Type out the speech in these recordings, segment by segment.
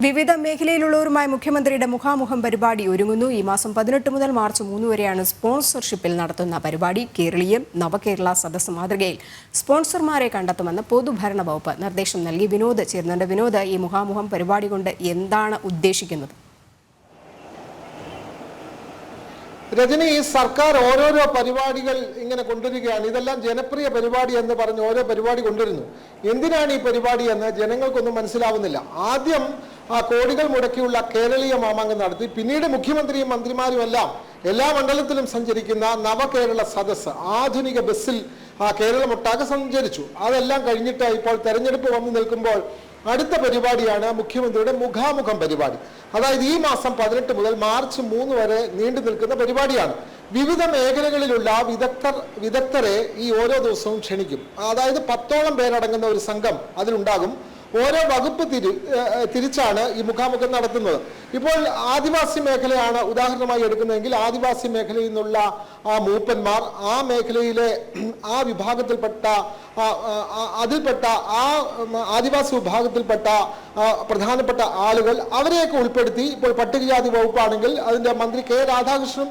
വിവിധ മേഖലയിലുള്ളവരുമായി മുഖ്യമന്ത്രിയുടെ മുഖാമുഖം പരിപാടി ഒരുങ്ങുന്നു. ഈ മാസം 18 മുതൽ മാർച്ച് 3 വരെയാണ് സ്പോൺസർഷിപ്പിൽ നടത്തുന്ന പരിപാടി. കേരളീയം നവകേരള സദസ് മാതൃകയിൽ സ്പോൺസർമാരെ കണ്ടെത്തുമെന്ന് പൊതുഭരണ വകുപ്പ് നിർദ്ദേശം നൽകി. വിനോദ് ചേരുന്നുണ്ട്. വിനോദ്, ഈ മുഖാമുഖം പരിപാടി കൊണ്ട് എന്താണ് ഉദ്ദേശിക്കുന്നത്? രജനി, സർക്കാർ ഓരോരോ പരിപാടികൾ ഇങ്ങനെ കൊണ്ടുവരികയാണ്. ഇതെല്ലാം ജനപ്രിയ പരിപാടി എന്ന് പറഞ്ഞ് ഓരോ പരിപാടി കൊണ്ടുവരുന്നു. എന്തിനാണ് ഈ പരിപാടി എന്ന് ജനങ്ങൾക്കൊന്നും മനസ്സിലാവുന്നില്ല. ആദ്യം കോടികൾ മുടക്കിയുള്ള കേരളീയ മാമാങ്കം നടത്തി, പിന്നീട് മുഖ്യമന്ത്രിയും മന്ത്രിമാരും എല്ലാം എല്ലാ മണ്ഡലത്തിലും സഞ്ചരിക്കുന്ന നവകേരള സദസ് ആധുനിക ബസ്സിൽ കേരളമൊട്ടാകെ സഞ്ചരിച്ചു. അതെല്ലാം കഴിഞ്ഞിട്ട് ഇപ്പോൾ തെരഞ്ഞെടുപ്പ് വന്നു നിൽക്കുമ്പോൾ അടുത്ത പരിപാടിയാണ് മുഖ്യമന്ത്രിയുടെ മുഖാമുഖം പരിപാടി. അതായത് ഈ മാസം 18 മുതൽ മാർച്ച് 3 വരെ നീണ്ടു നിൽക്കുന്ന പരിപാടിയാണ്. വിവിധ മേഖലകളിലുള്ള വിദഗ്ധരെ ഈ ഓരോ ദിവസവും ക്ഷണിക്കും. അതായത് 10ഓളം പേരടങ്ങുന്ന ഒരു സംഘം അതിലുണ്ടാകും. ഓരോ വകുപ്പ് തിരിച്ചാണ് ഈ മുഖാമുഖം നടത്തുന്നത്. ഇപ്പോൾ ആദിവാസി മേഖലയാണ് ഉദാഹരണമായി എടുക്കുന്നതെങ്കിൽ ആദിവാസി മേഖലയിൽ നിന്നുള്ള മൂപ്പന്മാർ, ആ മേഖലയിലെ ആ വിഭാഗത്തിൽപ്പെട്ട ആദിവാസി വിഭാഗത്തിൽപ്പെട്ട പ്രധാനപ്പെട്ട ആളുകൾ, അവരെയൊക്കെ ഉൾപ്പെടുത്തി ഇപ്പോൾ പട്ടികജാതി വകുപ്പാണെങ്കിൽ അതിന്റെ മന്ത്രി കെ രാധാകൃഷ്ണനും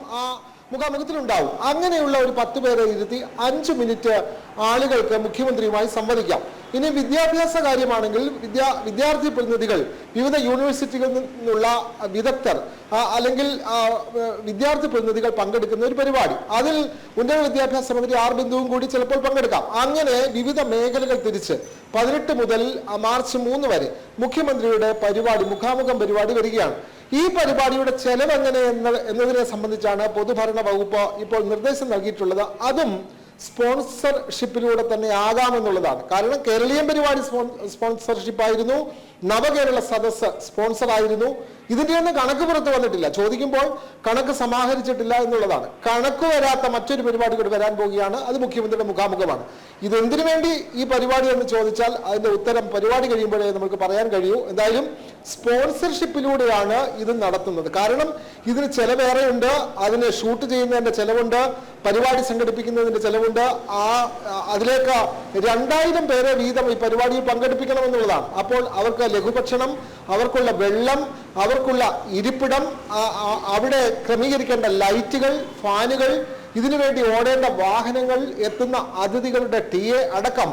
മുഖാമുഖത്തിലുണ്ടാവും. അങ്ങനെയുള്ള ഒരു 10 പേരെ ഇരുത്തി 5 മിനിറ്റ് ആളുകൾക്ക് മുഖ്യമന്ത്രിയുമായി സംവദിക്കാം. ഇനി വിദ്യാഭ്യാസ കാര്യമാണെങ്കിൽ വിദ്യാർത്ഥി പ്രതിനിധികൾ, വിവിധ യൂണിവേഴ്സിറ്റികളിൽ നിന്നുള്ള വിദഗ്ധർ അല്ലെങ്കിൽ വിദ്യാർത്ഥി പ്രതിനിധികൾ പങ്കെടുക്കുന്ന ഒരു പരിപാടി. അതിൽ ഉന്നത വിദ്യാഭ്യാസ മന്ത്രി ആർ ബിന്ദുവും കൂടി ചിലപ്പോൾ പങ്കെടുക്കാം. അങ്ങനെ വിവിധ മേഖലകൾ തിരിച്ച് 18 മുതൽ മാർച്ച് 3 വരെ മുഖ്യമന്ത്രിയുടെ പരിപാടി, മുഖാമുഖം പരിപാടി വരികയാണ്. ഈ പരിപാടിയുടെ ചെലവ് എങ്ങനെ എന്നതിനെ സംബന്ധിച്ചാണ് പൊതുഭരണ വകുപ്പ് ഇപ്പോൾ നിർദ്ദേശം നൽകിയിട്ടുള്ളത്. അതും സ്പോൺസർഷിപ്പിലൂടെ തന്നെ ആകാമെന്നുള്ളതാണ്. കാരണം കേരളീയം പരിപാടി സ്പോൺസർഷിപ്പായിരുന്നു, നവകേരള സദസ് സ്പോൺസർ ആയിരുന്നു. ഇതിന്റെയൊന്നും കണക്ക് പുറത്തു വന്നിട്ടില്ല. ചോദിക്കുമ്പോൾ കണക്ക് സമാഹരിച്ചിട്ടില്ല എന്നുള്ളതാണ്. കണക്ക് വരാത്ത മറ്റൊരു പരിപാടി കൂടി വരാൻ പോവുകയാണ്. അത് മുഖ്യമന്ത്രിയുടെ മുഖാമുഖമാണ്. ഇതെന്തിനു വേണ്ടി ഈ പരിപാടി എന്ന് ചോദിച്ചാൽ അതിന്റെ ഉത്തരം പരിപാടി കഴിയുമ്പോഴേ നമുക്ക് പറയാൻ കഴിയൂ. എന്തായാലും സ്പോൺസർഷിപ്പിലൂടെയാണ് ഇത് നടത്തുന്നത്. കാരണം ഇതിന് ചെലവേറെയുണ്ട്. അതിന് ഷൂട്ട് ചെയ്യുന്നതിന്റെ ചെലവുണ്ട്, പരിപാടി സംഘടിപ്പിക്കുന്നതിന്റെ ചെലവുണ്ട്. അതിലേക്ക് 2000 പേരെ വീതം ഈ പരിപാടിയിൽ പങ്കെടുപ്പിക്കണമെന്നുള്ളതാണ്. അപ്പോൾ അവർക്ക് ലഘുഭക്ഷണം, അവർക്കുള്ള വെള്ളം, അവർക്കുള്ള ഇരിപ്പിടം, അവിടെ ക്രമീകരിക്കേണ്ട ലൈറ്റുകൾ, ഫാനുകൾ, ഇതിനുവേണ്ടി ഓടേണ്ട വാഹനങ്ങൾ, എത്തുന്ന അതിഥികളുടെ TA അടക്കം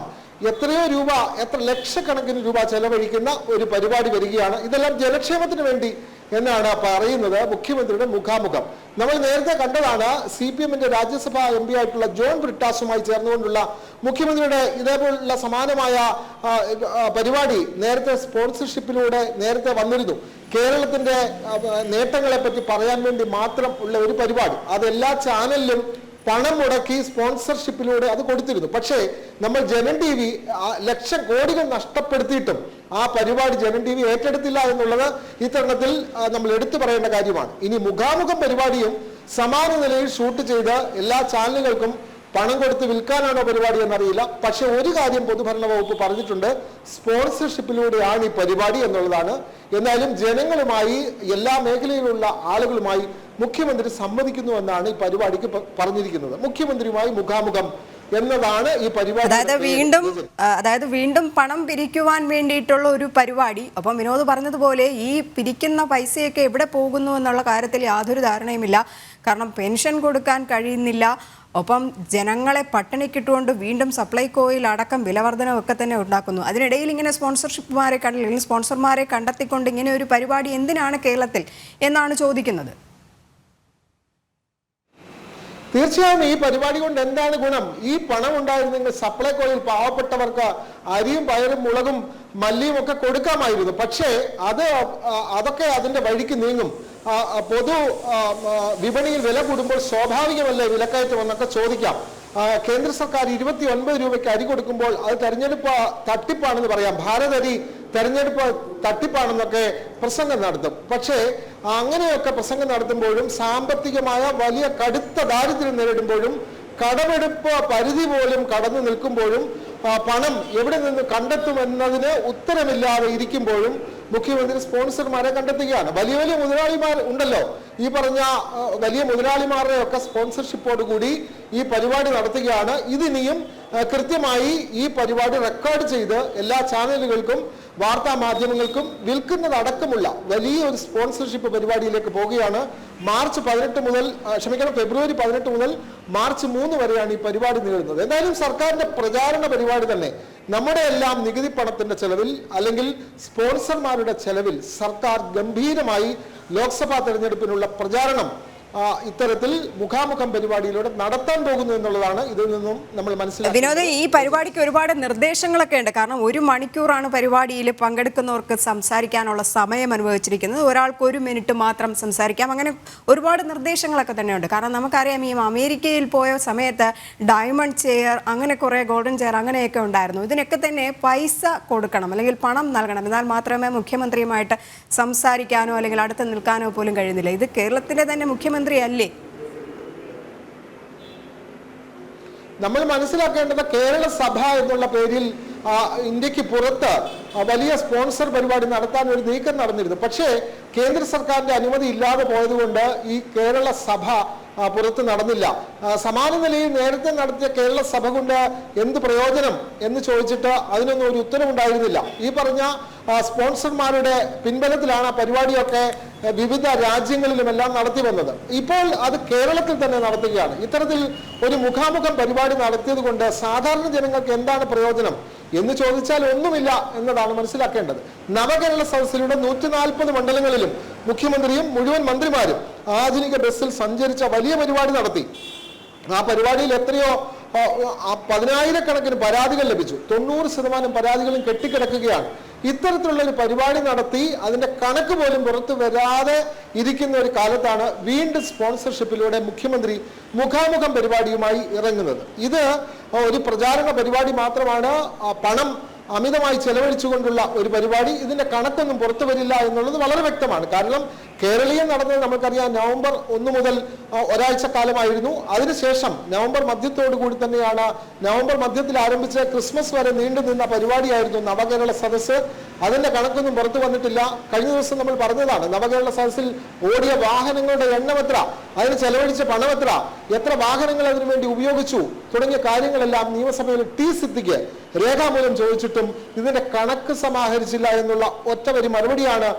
എത്രയോ രൂപ, എത്ര ലക്ഷക്കണക്കിന് രൂപ ചെലവഴിക്കുന്ന ഒരു പരിപാടി വരികയാണ്. ഇതെല്ലാം ജനക്ഷേമത്തിന് വേണ്ടി എന്നാണ് പറയുന്നത് മുഖ്യമന്ത്രിയുടെ മുഖാമുഖം. നമ്മൾ നേരത്തെ കണ്ടതാണ് CPM-ന്റെ രാജ്യസഭാ MP ആയിട്ടുള്ള ജോൺ ബ്രിട്ടാസുമായി ചേർന്നുകൊണ്ടുള്ള മുഖ്യമന്ത്രിയുടെ ഇതേപോലുള്ള സമാനമായ പരിപാടി നേരത്തെ സ്പോൺസർഷിപ്പിലൂടെ നേരത്തെ വന്നിരുന്നു. കേരളത്തിന്റെ നേട്ടങ്ങളെ പറ്റി പറയാൻ വേണ്ടി മാത്രം ഉള്ള ഒരു പരിപാടി. അത് എല്ലാ ചാനലിലും പണം മുടക്കി സ്പോൺസർഷിപ്പിലൂടെ അത് കൊടുത്തിരുന്നു. പക്ഷേ നമ്മൾ ജനൻ TV കോടികൾ നഷ്ടപ്പെടുത്തിയിട്ടും ആ പരിപാടി ജനൻ TV ഏറ്റെടുത്തില്ല എന്നുള്ളത് ഇത്തരണത്തിൽ നമ്മൾ എടുത്തു പറയേണ്ട കാര്യമാണ്. ഇനി മുഖാമുഖം പരിപാടിയും സമാന നിലയിൽ ഷൂട്ട് ചെയ്ത് എല്ലാ ചാനലുകൾക്കും പണം കൊടുത്ത് വിൽക്കാനാണോ പരിപാടി എന്നറിയില്ല. പക്ഷെ ഒരു കാര്യം പൊതുഭരണ വകുപ്പ് പറഞ്ഞിട്ടുണ്ട്, സ്പോൺസർഷിപ്പിലൂടെയാണ് ഈ പരിപാടി എന്നുള്ളതാണ്. എന്നാലും ജനങ്ങളുമായി, എല്ലാ മേഖലയിലുള്ള ആളുകളുമായി മുഖ്യമന്ത്രി സംവദിക്കുന്നു എന്നാണ് ഈ പരിപാടിക്ക് പറഞ്ഞിരിക്കുന്നത്. മുഖ്യമന്ത്രിയുമായി മുഖാമുഖം എന്നതാണ് ഈ പരിപാടി. അതായത് വീണ്ടും പണം പിരിക്കുവാൻ വേണ്ടിയിട്ടുള്ള ഒരു പരിപാടി. അപ്പം വിനോദ് പറഞ്ഞതുപോലെ ഈ പിരിക്കുന്ന പൈസയൊക്കെ എവിടെ പോകുന്നു എന്നുള്ള കാര്യത്തിൽ യാതൊരു ധാരണയുമില്ല. കാരണം പെൻഷൻ കൊടുക്കാൻ കഴിയുന്നില്ല. ഒപ്പം ജനങ്ങളെ പട്ടിണിക്കിട്ടുകൊണ്ട് വീണ്ടും സപ്ലൈകോയിൽ അടക്കം വിലവർധനമൊക്കെ തന്നെ ഉണ്ടാക്കുന്നു. അതിനിടയിൽ ഇങ്ങനെ സ്പോൺസർമാരെ കണ്ടെത്തിക്കൊണ്ട് ഇങ്ങനെ ഒരു പരിപാടി എന്തിനാണ് കേരളത്തിൽ എന്നാണ് ചോദിക്കുന്നത്. തീർച്ചയായും ഈ പരിപാടി കൊണ്ട് എന്താണ് ഗുണം? ഈ പണം ഉണ്ടായിരുന്നെങ്കിൽ സപ്ലൈകോയിൽ പാവപ്പെട്ടവർക്ക് അരിയും പയറും മുളകും മല്ലിയും ഒക്കെ കൊടുക്കാമായിരുന്നു. പക്ഷേ അതൊക്കെ അതിന്റെ വഴിക്ക് നീങ്ങും. പൊതു വിപണിയിൽ വില കൂടുമ്പോൾ സ്വാഭാവികമല്ലേ വിലക്കയറ്റം എന്നൊക്കെ ചോദിക്കാം. കേന്ദ്ര സർക്കാർ 29 രൂപയ്ക്ക് അരി കൊടുക്കുമ്പോൾ അത് തെരഞ്ഞെടുപ്പ് തട്ടിപ്പാണെന്ന് പറയാം. ഭാരത് അരി തെരഞ്ഞെടുപ്പ് തട്ടിപ്പാണെന്നൊക്കെ പ്രസംഗം നടത്തും. പക്ഷേ അങ്ങനെയൊക്കെ പ്രസംഗം നടത്തുമ്പോഴും സാമ്പത്തികമായ വലിയ കടുത്ത ദാരിദ്ര്യം നേരിടുമ്പോഴും കടമെടുപ്പ് പരിധി പോലും കടന്നു നിൽക്കുമ്പോഴും പണം എവിടെ നിന്ന് കണ്ടെത്തുമെന്നതിന് ഉത്തരമില്ലാതെ ഇരിക്കുമ്പോഴും മുഖ്യമന്ത്രി സ്പോൺസർമാരെ കണ്ടെത്തുകയാണ്. വലിയ വലിയ മുതലാളിമാർ ഉണ്ടല്ലോ, ഈ പറഞ്ഞ വലിയ മുതലാളിമാരുടെ ഒക്കെ സ്പോൺസർഷിപ്പോടുകൂടി ഈ പരിപാടി നടത്തുകയാണ്. ഇതിനിയും കൃത്യമായി ഈ പരിപാടി റെക്കോർഡ് ചെയ്ത് എല്ലാ ചാനലുകൾക്കും വാർത്താ മാധ്യമങ്ങൾക്കും വിൽക്കുന്നതടക്കമുള്ള വലിയ ഒരു സ്പോൺസർഷിപ്പ് പരിപാടിയിലേക്ക് പോവുകയാണ്. ഫെബ്രുവരി 18 മുതൽ മാർച്ച് 3 വരെയാണ് ഈ പരിപാടി നീളുന്നത്. എന്തായാലും സർക്കാരിന്റെ പ്രചാരണ പരിപാടി തന്നെ നമ്മുടെ എല്ലാം നികുതി പണത്തിന്റെ ചെലവിൽ അല്ലെങ്കിൽ സ്പോൺസർമാരുടെ ചെലവിൽ സർക്കാർ ഗംഭീരമായി ലോക്സഭാ തെരഞ്ഞെടുപ്പിനുള്ള പ്രചാരണം ഇത്തരത്തിൽ മുഖാമുഖം പരിപാടിയിലൂടെ നടത്താൻ പോകുന്നു എന്നുള്ളതാണ് ഇതിൽ നിന്നും നമ്മൾ മനസ്സിലാക്കുന്നത്. വിനോദ്, ഈ പരിപാടിക്ക് ഒരുപാട് നിർദ്ദേശങ്ങളൊക്കെ ഉണ്ട്. കാരണം 1 മണിക്കൂറാണ് പരിപാടിയിൽ പങ്കെടുക്കുന്നവർക്ക് സംസാരിക്കാനുള്ള സമയം അനുവദിച്ചിരിക്കുന്നത്. ഒരാൾക്ക് 1 മിനിറ്റ് മാത്രം സംസാരിക്കാം. അങ്ങനെ ഒരുപാട് നിർദ്ദേശങ്ങളൊക്കെ തന്നെയുണ്ട്. കാരണം നമുക്കറിയാം, ഈ അമേരിക്കയിൽ പോയ സമയത്ത് ഡയമണ്ട് ചെയർ, അങ്ങനെ കുറേ ഗോൾഡൻ ചെയർ അങ്ങനെയൊക്കെ ഉണ്ടായിരുന്നു. ഇതിനൊക്കെ തന്നെ പൈസ കൊടുക്കണം, അല്ലെങ്കിൽ പണം നൽകണം. എന്നാൽ മാത്രമേ മുഖ്യമന്ത്രിയുമായിട്ട് സംസാരിക്കാനോ അല്ലെങ്കിൽ അടുത്ത് നിൽക്കാനോ പോലും കഴിയുന്നില്ല. ഇത് കേരളത്തിലെ തന്നെ മുഖ്യമന്ത്രി അല്ലേ? നമ്മൾ മനസ്സിലാക്കേണ്ടത് കേരള സഭ എന്നുള്ള പേരിൽ ഇന്ത്യക്ക് പുറത്ത് വലിയ സ്പോൺസർ പരിപാടി നടത്താൻ ഒരു നീക്കം നടന്നിരുന്നു. പക്ഷേ കേന്ദ്ര സർക്കാരിന്റെ അനുമതി ഇല്ലാതെ പോയതുകൊണ്ട് ഈ കേരള സഭ പുറത്ത് നടന്നില്ല. സമാന നിലയിൽ നേരത്തെ നടത്തിയ കേരള സഭ കൊണ്ട് എന്ത് പ്രയോജനം എന്ന് ചോദിച്ചിട്ട് അതിനൊന്നും ഒരു ഉത്തരവുണ്ടായിരുന്നില്ല. ഈ പറഞ്ഞ സ്പോൺസർമാരുടെ പിൻബലത്തിലാണ് പരിപാടിയൊക്കെ വിവിധ രാജ്യങ്ങളിലുമെല്ലാം നടത്തി വന്നത്. ഇപ്പോൾ അത് കേരളത്തിൽ തന്നെ നടത്തുകയാണ്. ഇത്തരത്തിൽ ഒരു മുഖാമുഖം പരിപാടി നടത്തിയത് കൊണ്ട് സാധാരണ ജനങ്ങൾക്ക് എന്താണ് പ്രയോജനം എന്ന് ചോദിച്ചാൽ ഒന്നുമില്ല എന്നതാണ് മനസ്സിലാക്കേണ്ടത്. നവകേരള സദസ്സിലൂടെ 140 മണ്ഡലങ്ങളിലും മുഖ്യമന്ത്രിയും മുഴുവൻ മന്ത്രിമാരും ആധുനിക ബസ്സിൽ സഞ്ചരിച്ച വലിയ പരിപാടി നടത്തി. ആ പരിപാടിയിൽ എത്രയോ 10,000-കണക്കിന് പരാതികൾ ലഭിച്ചു. 90% പരാതികളും കെട്ടിക്കിടക്കുകയാണ്. ഇത്തരത്തിലുള്ള ഒരു പരിപാടി നടത്തി അതിന്റെ കണക്ക് പോലും പുറത്തു വരാതെ ഇരിക്കുന്ന ഒരു കാലത്താണ് വീണ്ടും സ്പോൺസർഷിപ്പിലൂടെ മുഖ്യമന്ത്രി മുഖാമുഖം പരിപാടിയുമായി ഇറങ്ങുന്നത്. ഇത് ഒരു പ്രചാരണ പരിപാടി മാത്രമാണ്. പണം അമിതമായി ചെലവഴിച്ചുകൊണ്ടുള്ള ഒരു പരിപാടി. ഇതിന്റെ കണക്കൊന്നും പുറത്തു വരില്ല എന്നുള്ളത് വളരെ വ്യക്തമാണ്. കാരണം കേരളീയം നടന്നത് നമുക്കറിയാം നവംബർ 1 മുതൽ ഒരാഴ്ച കാലമായിരുന്നു. അതിനുശേഷം നവംബർ മധ്യത്തോടു കൂടി തന്നെയാണ്, നവംബർ മധ്യത്തിൽ ആരംഭിച്ച ക്രിസ്മസ് വരെ നീണ്ടു നിന്ന പരിപാടിയായിരുന്നു നവകേരള സദസ്സ്. അതിന്റെ കണക്കൊന്നും പുറത്തു വന്നിട്ടില്ല. കഴിഞ്ഞ ദിവസം നമ്മൾ പറഞ്ഞതാണ്, നവകേരള സദസ്സിൽ ഓടിയ വാഹനങ്ങളുടെ എണ്ണം എത്ര, അതിന് ചെലവഴിച്ച പണം എത്ര വാഹനങ്ങൾ അതിനുവേണ്ടി ഉപയോഗിച്ചു തുടങ്ങിയ കാര്യങ്ങളെല്ലാം നിയമസഭയിൽ സിദ്ദിഖ് രേഖാമൂലം ചോദിച്ചിട്ടും ഇതിന്റെ കണക്ക് സമാഹരിച്ചില്ല എന്നുള്ള ഒറ്റവരി മറുപടിയാണ്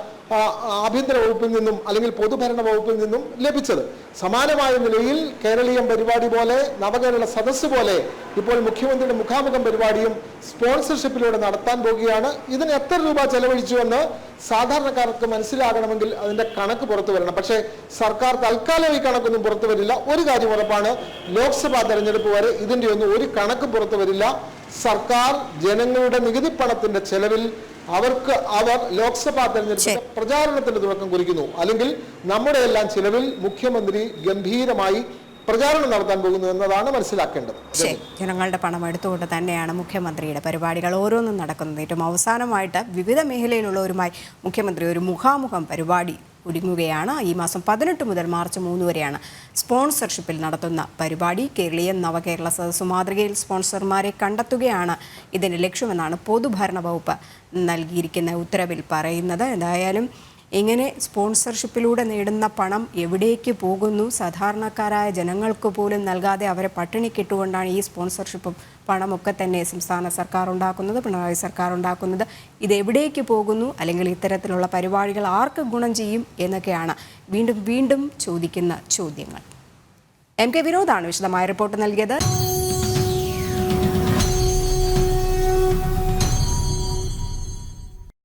ആഭ്യന്തര വകുപ്പിൽ നിന്നും അല്ലെങ്കിൽ പൊതുഭരണ വകുപ്പിൽ നിന്നും ലഭിച്ചത്. സമാനമായ നിലയിൽ കേരളീയം പരിപാടി പോലെ, നവകേരള സദസ്സ് പോലെ ഇപ്പോൾ മുഖ്യമന്ത്രിയുടെ മുഖാമുഖം പരിപാടിയും സ്പോൺസർഷിപ്പിലൂടെ നടത്താൻ പോകുകയാണ്. ഇതിന് എത്ര രൂപ ചെലവഴിച്ചു എന്ന് സാധാരണക്കാർക്ക് മനസ്സിലാകണമെങ്കിൽ അതിന്റെ കണക്ക് പുറത്തു വരണം. പക്ഷേ സർക്കാർ തൽക്കാലം ഈ കണക്കൊന്നും പുറത്തു വരില്ല. ഒരു കാര്യം ഉറപ്പാണ്, ലോക്സഭാ തെരഞ്ഞെടുപ്പ് വരെ ഇതിന്റെ ഒന്നും ഒരു കണക്ക് പുറത്തു വരില്ല. സർക്കാർ ജനങ്ങളുടെ നികുതി പണത്തിന്റെ ചെലവിൽ അവർ ലോക്സഭാ തെരഞ്ഞെടുപ്പിന്റെ പ്രചാരണത്തിന് തുടക്കം കുറിക്കുന്നു. അല്ലെങ്കിൽ നമ്മുടെ എല്ലാം ചിലവിൽ മുഖ്യമന്ത്രി ഗംഭീരമായി പ്രചാരണം നടത്താൻ പോകുന്നു എന്നതാണ് മനസ്സിലാക്കേണ്ടത്. ജനങ്ങളുടെ പണം എടുത്തുകൊണ്ട് തന്നെയാണ് മുഖ്യമന്ത്രിയുടെ പരിപാടികൾ ഓരോന്നും നടക്കുന്നത്. ഏറ്റവും അവസാനമായിട്ട് വിവിധ മേഖലയിലുള്ളവരുമായി മുഖ്യമന്ത്രി ഒരു മുഖാമുഖം പരിപാടി ഒരുങ്ങുകയാണ്. ഈ മാസം 18 മുതൽ മാർച്ച് 3 വരെയാണ് സ്പോൺസർഷിപ്പിൽ നടത്തുന്ന പരിപാടി. കേരളീയം നവകേരള സദസ്സ് മാതൃകയിൽ സ്പോൺസർമാരെ കണ്ടെത്തുകയാണ് ഇതിൻ്റെ ലക്ഷ്യമെന്നാണ് പൊതുഭരണ വകുപ്പ് നൽകിയിരിക്കുന്ന ഉത്തരവിൽ പറയുന്നത്. എന്തായാലും ഇങ്ങനെ സ്പോൺസർഷിപ്പിലൂടെ നേടുന്ന പണം എവിടേക്ക് പോകുന്നു, സാധാരണക്കാരായ ജനങ്ങൾക്ക് പോലും നൽകാതെ അവരെ പട്ടിണിക്കിട്ടുകൊണ്ടാണ് ഈ സ്പോൺസർഷിപ്പും പണമൊക്കെ തന്നെ സംസ്ഥാന സർക്കാർ ഉണ്ടാക്കുന്നത്, പിണറായി സർക്കാർ ഉണ്ടാക്കുന്നത്. ഇത് എവിടേക്ക് പോകുന്നു, അല്ലെങ്കിൽ ഇത്തരത്തിലുള്ള പരിപാടികൾ ആർക്ക് ഗുണം ചെയ്യും എന്നൊക്കെയാണ് വീണ്ടും വീണ്ടും ചോദിക്കുന്ന ചോദ്യങ്ങൾ. MK വിനോദാണ് വിശദമായ റിപ്പോർട്ട് നൽകിയത്.